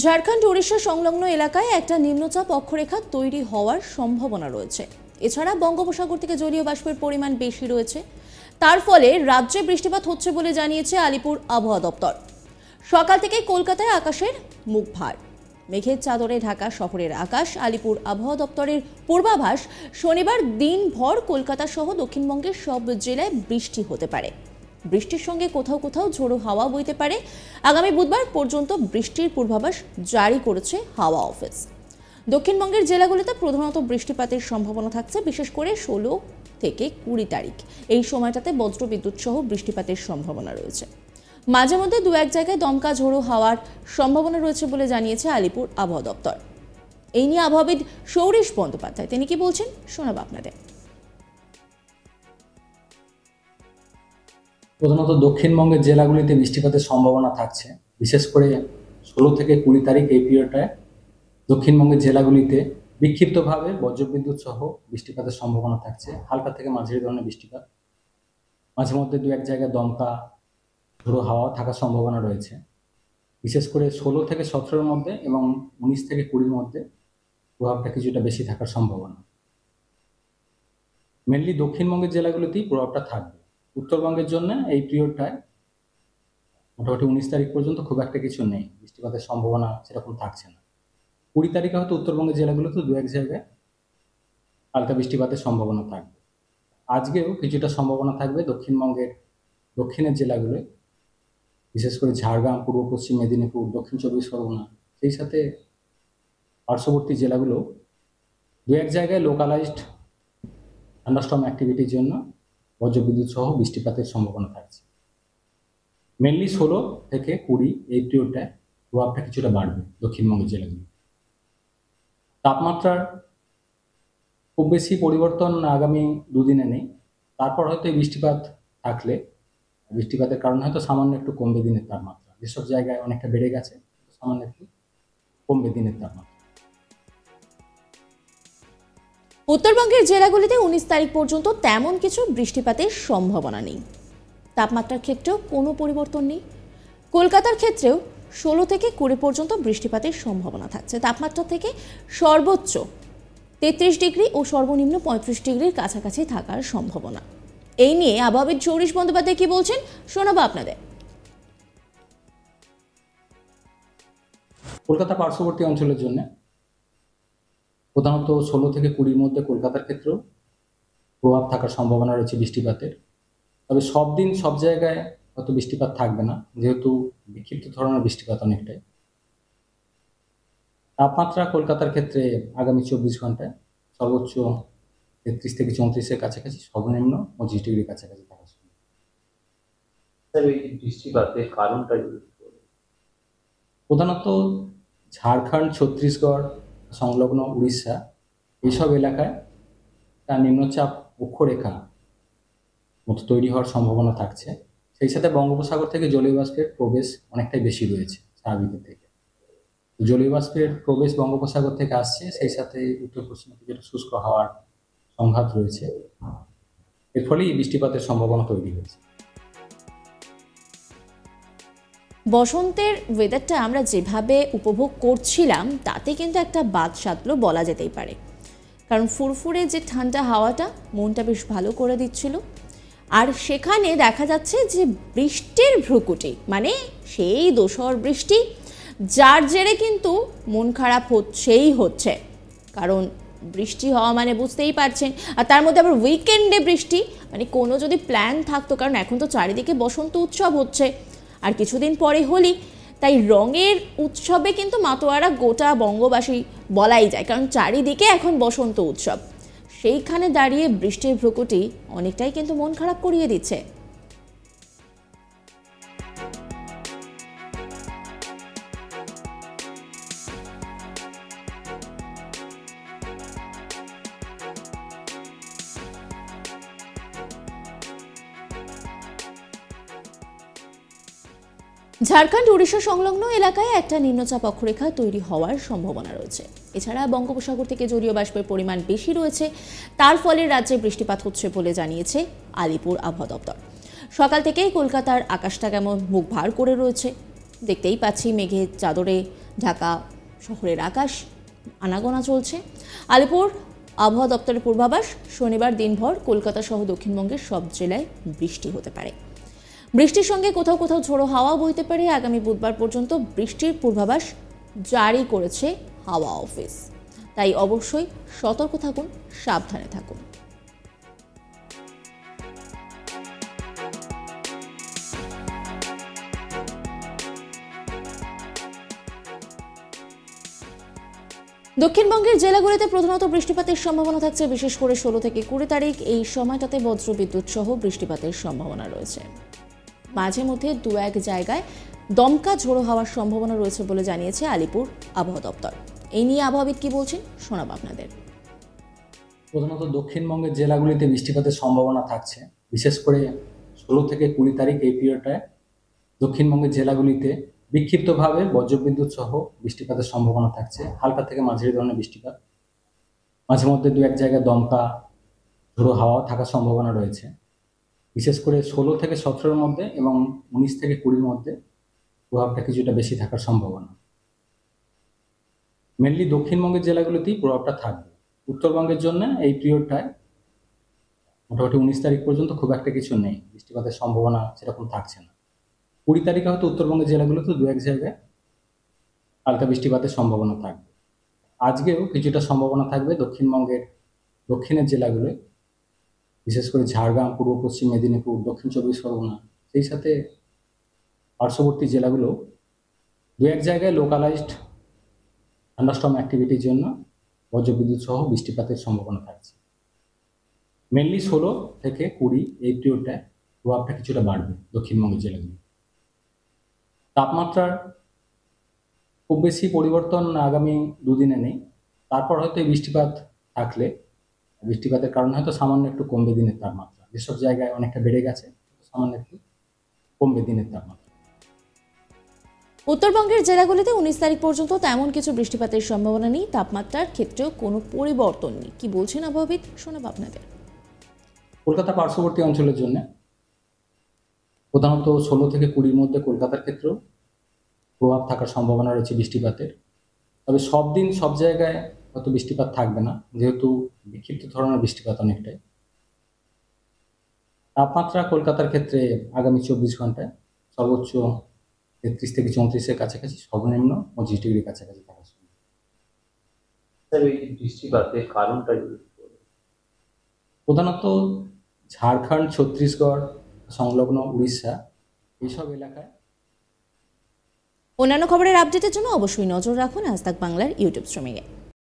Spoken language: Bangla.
ঝাড়খণ্ড উড়িষ্যা সংলগ্ন এলাকায় একটা নিম্নচাপ অক্ষরেখা তৈরি হওয়ার সম্ভাবনা রয়েছে। এছাড়া বঙ্গোপসাগর থেকে জলীয় বাষ্পের পরিমাণ বেশি রয়েছে, তার ফলে রাজ্যে বৃষ্টিপাত হচ্ছে বলে জানিয়েছে আলিপুর আবহাওয়া দপ্তর। সকাল থেকে কলকাতায় আকাশের মুখ ভার, মেঘের চাদরে ঢাকা শহরের আকাশ। আলিপুর আবহাওয়া দপ্তরের পূর্বাভাস, শনিবার দিনভর কলকাতা সহ দক্ষিণবঙ্গের সব জেলায় বৃষ্টি হতে পারে। বৃষ্টির সঙ্গে কোথাও কোথাও ঝোড়ো হাওয়া বইতে পারে। আগামী বুধবার পর্যন্ত বৃষ্টির পূর্বাভাস জারি করেছে হাওয়া অফিস। দক্ষিণবঙ্গের জেলাগুলিতে প্রধানত বৃষ্টিপাতের সম্ভাবনা থাকছে, বিশেষ করে 16 থেকে 20 তারিখ। এই সময়টাতে বজ্রবিদ্যুৎ সহ বৃষ্টিপাতের সম্ভাবনা রয়েছে। মাঝে মধ্যে দু এক জায়গায় দমকা ঝোড়ো হাওয়ার সম্ভাবনা রয়েছে বলে জানিয়েছে আলিপুর আবহাওয়া দপ্তর। এই নিয়ে আবহাওয়াবিদ সৌরেশ বন্দ্যোপাধ্যায় তিনি কি বলছেন শোনাবো আপনাদের। প্রধানত দক্ষিণবঙ্গের জেলাগুলিতে বৃষ্টিপাতের সম্ভাবনা থাকছে, বিশেষ করে 16 থেকে 20 তারিখ এই পিরিয়ডটায় দক্ষিণবঙ্গের জেলাগুলিতে বিক্ষিপ্তভাবে বজ্রবিদ্যুৎ সহ বৃষ্টিপাতের সম্ভাবনা থাকছে। হালকা থেকে মাঝারি ধরনের বৃষ্টিপাত, মাঝে মধ্যে দু এক জায়গায় দমকা ঝোড়ো হাওয়া থাকার সম্ভাবনা রয়েছে। বিশেষ করে 16 থেকে 17-র মধ্যে এবং 19 থেকে 20-র মধ্যে প্রভাবটা কিছুটা বেশি থাকার সম্ভাবনা। মেনলি দক্ষিণবঙ্গের জেলাগুলিতেই প্রভাবটা থাকবে। উত্তরবঙ্গের জন্য এই পিরিয়ডটায় মোটামুটি 19 তারিখ পর্যন্ত খুব একটা কিছু নেই, বৃষ্টিপাতের সম্ভাবনা সেরকম থাকছে না। 20 তারিখে হয়তো উত্তরবঙ্গের জেলাগুলোতে দু এক জায়গায় হালকা বৃষ্টিপাতের সম্ভাবনা থাকবে। আজকেও কিছুটা সম্ভাবনা থাকবে দক্ষিণবঙ্গের দক্ষিণের জেলাগুলোয়, বিশেষ করে ঝাড়গ্রাম, পূর্ব পশ্চিম মেদিনীপুর, দক্ষিণ 24 পরগনা, সেই সাথে পার্শ্ববর্তী জেলাগুলো দু এক জায়গায় লোকালাইজড থান্ডারস্টর্ম অ্যাক্টিভিটির জন্য বজ্রবিদ্যুৎ সহ বৃষ্টিপাতের সম্ভাবনা থাকছে। মেনলি 16 থেকে 20 এই পিরিয়ডটায় প্রভাবটা কিছুটা বাড়বে দক্ষিণবঙ্গের জেলাগুলো। তাপমাত্রার খুব বেশি পরিবর্তন আগামী দুদিনে নেই। তারপর হয়তো এই বৃষ্টিপাত থাকলে বৃষ্টিপাতের কারণে হয়তো সামান্য একটু কমবে দিনের তাপমাত্রা। যেসব জায়গায় অনেকটা বেড়ে গেছে সামান্য একটু কমবে দিনের তাপমাত্রা। উত্তরবঙ্গের জেলাগুলিতে 19 তারিখ পর্যন্ত তেমন কিছু বৃষ্টিপাতের সম্ভাবনা নেই। তাপমাত্রার ক্ষেত্রেও কোনো পরিবর্তন নেই। কলকাতার ক্ষেত্রেও 16 থেকে 20 পর্যন্ত বৃষ্টিপাতের সম্ভাবনা থাকছে। তাপমাত্রা থেকে সর্বোচ্চ 33 ডিগ্রি ও সর্বনিম্ন 35 ডিগ্রির কাছাকাছি থাকার সম্ভাবনা। এই নিয়ে আবহাওয়াবিদ সৌরেশ বন্দ্যোপাধ্যায় কি বলছেন শোনাবো আপনাদের। কলকাতা পার্শ্ববর্তী অঞ্চলের জন্য প্রধানত 16 থেকে 20-র মধ্যে কলকাতার ক্ষেত্রেও প্রভাব থাকার সম্ভাবনা রয়েছে বৃষ্টিপাতের। তবে সব দিন সব জায়গায় হয়তো বৃষ্টিপাত থাকবে না, যেহেতু বিক্ষিপ্ত ধরনের বৃষ্টিপাত অনেকটাই। তাপমাত্রা কলকাতার ক্ষেত্রে আগামী 24 ঘন্টায় সর্বোচ্চ 33 থেকে 34-এর কাছাকাছি, সর্বনিম্ন 25 ডিগ্রির কাছাকাছি থাকার সম্ভাবনা। এই বৃষ্টিপাতের কারণটা প্রধানত ঝাড়খণ্ড, ছত্তিশগড় সংলগ্ন উড়িষ্যা এইসব এলাকায় তার নিম্নচাপ অক্ষরেখা মতো তৈরি হওয়ার সম্ভাবনা থাকছে। সেই সাথে বঙ্গোপসাগর থেকে জলীয় বাষ্পের প্রবেশ অনেকটাই বেশি রয়েছে স্বাভাবিকের থেকে। জলীয় বাষ্পের প্রবেশ বঙ্গোপসাগর থেকে আসছে, সেই সাথে উত্তর পশ্চিমে কিছুটা শুষ্ক হওয়ার সংঘাত রয়েছে। এর ফলেই বৃষ্টিপাতের সম্ভাবনা তৈরি হয়েছে। বসন্তের ওয়েদারটা আমরা যেভাবে উপভোগ করছিলাম তাতে কিন্তু একটা বাদ সাধলো বলা যেতেই পারে, কারণ ফুরফুরে যে ঠান্ডা হাওয়াটা মনটা বেশ ভালো করে দিচ্ছিল। আর সেখানে দেখা যাচ্ছে যে বৃষ্টির ভ্রুকুটি, মানে সেই দোসর বৃষ্টি, যার জেরে কিন্তু মন খারাপ হচ্ছে। কারণ বৃষ্টি হওয়া মানে বুঝতেই পারছেন, আর তার মধ্যে আবার উইকেন্ডে বৃষ্টি, মানে কোনো যদি প্ল্যান থাকতো, কারণ এখন তো চারিদিকে বসন্ত উৎসব হচ্ছে আর কিছুদিন পরে হোলি, তাই রঙের উৎসবে কিন্তু মাতোয়ারা গোটা বঙ্গবাসী বলাই যায়, কারণ চারিদিকে এখন বসন্ত উৎসব। সেইখানে দাঁড়িয়ে বৃষ্টির ভ্রুকুটি অনেকটাই কিন্তু মন খারাপ করিয়ে দিচ্ছে। ঝাড়খণ্ড উড়িষ্যা সংলগ্ন এলাকায় একটা নিম্নচাপ অক্ষরেখা তৈরি হওয়ার সম্ভাবনা রয়েছে। এছাড়া বঙ্গোপসাগর থেকে জলীয় বাষ্পের পরিমাণ বেশি রয়েছে, তার ফলে রাজ্যে বৃষ্টিপাত হচ্ছে বলে জানিয়েছে আলিপুর আবহাওয়া দপ্তর। সকাল থেকেই কলকাতার আকাশটা কেমন মুখ ভার করে রয়েছে, দেখতেই পাচ্ছি মেঘের চাদরে ঢাকা শহরের আকাশ আনাগোনা চলছে। আলিপুর আবহাওয়া দপ্তরের পূর্বাভাস, শনিবার দিনভর কলকাতা সহ দক্ষিণবঙ্গের সব জেলায় বৃষ্টি হতে পারে। বৃষ্টির সঙ্গে কোথাও কোথাও ঝোড়ো হাওয়া বইতে পারে। আগামী বুধবার পর্যন্ত বৃষ্টির পূর্বাভাস জারি করেছে হাওয়া অফিস, তাই অবশ্যই সতর্ক থাকুন, সাবধানে থাকুন। দক্ষিণবঙ্গের জেলাগুলিতে প্রধানত বৃষ্টিপাতের সম্ভাবনা থাকছে, বিশেষ করে 16 থেকে 20 তারিখ। এই সময়টাতে বজ্রবিদ্যুৎ সহ বৃষ্টিপাতের সম্ভাবনা রয়েছে। মাঝে মধ্যে দু এক জায়গায় দমকা ঝোড়ো হওয়ার সম্ভাবনা রয়েছে বলে জানিয়েছে আলিপুর আবহাওয়া দপ্তর। এই নিয়ে আবহাওয়াবিদ কি বলছেন শোনাব আপনাদের। প্রধানত দক্ষিণবঙ্গের জেলাগুলিতে বৃষ্টিপাতের সম্ভাবনা থাকছে, বিশেষ করে 16 থেকে 20 তারিখ এই পিরিয়ডটায় দক্ষিণবঙ্গের জেলাগুলিতে বিক্ষিপ্তভাবে বজ্রবিদ্যুৎ সহ বৃষ্টিপাতের সম্ভাবনা থাকছে। হালকা থেকে মাঝারি ধরনের বৃষ্টিপাত, মাঝে মধ্যে দু এক জায়গায় দমকা ঝোড়ো হাওয়া থাকার সম্ভাবনা রয়েছে। বিশেষ করে 16 থেকে 17-র মধ্যে এবং 19 থেকে 20-র মধ্যে প্রভাবটা কিছুটা বেশি থাকার সম্ভাবনা। মেনলি দক্ষিণবঙ্গের জেলাগুলিতেই প্রভাবটা থাকবে। উত্তরবঙ্গের জন্য এই পিরিয়ডটায় মোটামুটি 19 তারিখ পর্যন্ত খুব একটা কিছু নেই, বৃষ্টিপাতের সম্ভাবনা সেরকম থাকছে না। 20 তারিখে হয়তো উত্তরবঙ্গের জেলাগুলোতে দু এক জায়গায় হালকা বৃষ্টিপাতের সম্ভাবনা থাকবে। আজকেও কিছুটা সম্ভাবনা থাকবে দক্ষিণবঙ্গের দক্ষিণের জেলাগুলোয়, বিশেষ করে ঝাড়গ্রাম, পূর্ব পশ্চিম মেদিনীপুর, দক্ষিণ 24 পরগনা, সেই সাথে পার্শ্ববর্তী জেলাগুলো দু এক জায়গায় লোকালাইজড থান্ডারস্টর্ম অ্যাক্টিভিটির জন্য বজ্রবিদ্যুৎ সহ বৃষ্টিপাতের সম্ভাবনা থাকছে। মেনলি 16 থেকে 20 এই পিরিয়ডটায় প্রভাবটা কিছুটা বাড়বে দক্ষিণবঙ্গের জেলাগুলো। তাপমাত্রার খুব বেশি পরিবর্তন আগামী দুদিনে নেই। তারপর হয়তো এই বৃষ্টিপাত থাকলে বৃষ্টিপাতের কারণে হয়তো সামান্য একটু কমবে দিনের তাপমাত্রা। যেসব জায়গায় অনেকটা বেড়ে গেছে সামান্য একটু কমবে দিনের তাপমাত্রা। উত্তরবঙ্গের জেলাগুলিতে 19 তারিখ পর্যন্ত তেমন কিছু বৃষ্টিপাতের সম্ভাবনা নেই। তাপমাত্রার ক্ষেত্রেও কোনো পরিবর্তন নেই। কি বলছেন আবহাওয়াবিদ শোনাব আপনাদের। কলকাতা পার্শ্ববর্তী অঞ্চলের জন্য প্রধানত 16 থেকে 20-র মধ্যে কলকাতার ক্ষেত্রেও প্রভাব থাকার সম্ভাবনা রয়েছে বৃষ্টিপাতের। তবে সব দিন সব জায়গায় হয়তো বৃষ্টিপাত থাকবে না, যেহেতু বিক্ষিপ্ত ধরনের বৃষ্টিপাত অনেকটাই। তাপমাত্রা কলকাতার ক্ষেত্রে আগামী 24 ঘন্টায় সর্বোচ্চ 33 থেকে 34-এর কাছাকাছি, সর্বনিম্ন 25 ডিগ্রির কাছাকাছি থাকার সম্ভাবনা। স্যার, এই বৃষ্টিপাতের কারণটা যদি বলেন। প্রধানত ঝাড়খণ্ড, ছত্তিশগড় সংলগ্ন উড়িষ্যা এইসব এলাকায়। অন্যান্য খবরের আপডেটের জন্য অবশ্যই নজর রাখুন আজ তাক বাংলার ইউটিউব স্ট্রিমিংয়ে।